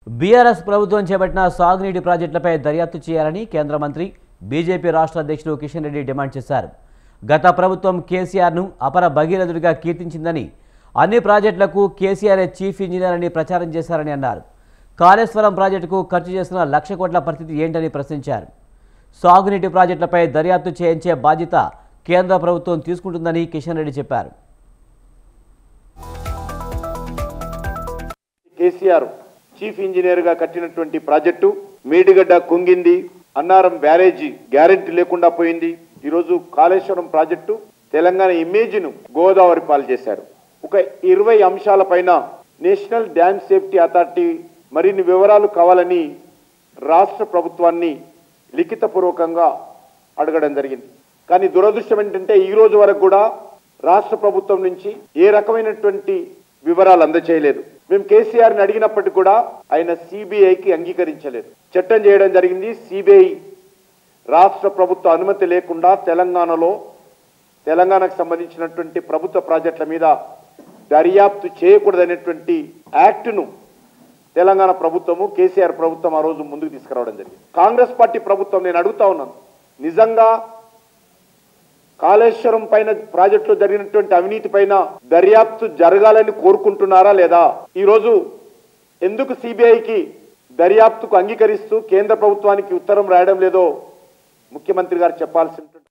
BRS ప్రభుత్వం చేపట్టిన సాగునీటి ప్రాజెక్టులపై దర్యాప్తు చేయాలని కేంద్ర మంత్రి బీజేపీ రాష్ట్ర అధ్యక్షుడు కిషన్ రెడ్డి డిమాండ్ చేశారు. గత ప్రభుత్వం కేసీఆర్ను అపర భగీరథుడిగా కీర్తించిందని, అన్ని ప్రాజెక్టులకు కేసీఆర్ఏ చీఫ్ ఇంజనీర్ అని ప్రచారం చేశారని అన్నారు. కాళేశ్వరం ప్రాజెక్టుకు ఖర్చు చేసిన 1,00,000 కోట్ల పరిస్థితి ఏంటని ప్రశ్నించారు. సాగునీటి ప్రాజెక్టులపై దర్యాప్తు చేయించే బాధ్యత కేంద్ర ప్రభుత్వం తీసుకుంటుందని కిషన్ రెడ్డి చెప్పారు. కేసీఆర్ చీఫ్ ఇంజనీర్ గా కట్టినటువంటి ప్రాజెక్టు మేడిగడ్డ కుంగింది, అన్నారం బ్యారేజీ గ్యారెంటీ లేకుండా పోయింది. ఈరోజు కాళేశ్వరం ప్రాజెక్టు తెలంగాణ ఇమేజ్ను గోదావరి పాలు చేశారు. ఒక 20 అంశాలపైన నేషనల్ డ్యామ్ సేఫ్టీ అథారిటీ మరిన్ని వివరాలు కావాలని రాష్ట్ర ప్రభుత్వాన్ని లిఖితపూర్వకంగా అడగడం జరిగింది. కానీ దురదృష్టం ఏంటంటే ఈ రోజు వరకు కూడా రాష్ట్ర ప్రభుత్వం నుంచి ఏ రకమైనటువంటి వివరాలు అందచేయలేదు. మేము కేసీఆర్ని అడిగినప్పటికీ కూడా ఆయన సిబిఐకి అంగీకరించలేదు. చట్టం చేయడం జరిగింది. సిబిఐ రాష్ట్ర ప్రభుత్వ అనుమతి లేకుండా తెలంగాణకు సంబంధించినటువంటి ప్రభుత్వ ప్రాజెక్టుల మీద దర్యాప్తు చేయకూడదనేటువంటి యాక్ట్ను తెలంగాణ ప్రభుత్వము కేసీఆర్ ప్రభుత్వం ఆ రోజు ముందుకు తీసుకురావడం జరిగింది. కాంగ్రెస్ పార్టీ ప్రభుత్వం నేను అడుగుతా ఉన్నాను, నిజంగా కాళేశ్వరం పైన ప్రాజెక్టులో జరిగినటువంటి అవినీతి పైన దర్యాప్తు జరగాలని కోరుకుంటున్నారా లేదా? ఈరోజు ఎందుకు సిబిఐకి దర్యాప్తుకు అంగీకరిస్తూ కేంద్ర ప్రభుత్వానికి ఉత్తరం రాయడం లేదో ముఖ్యమంత్రి గారు చెప్పాల్సి ఉంటుంది.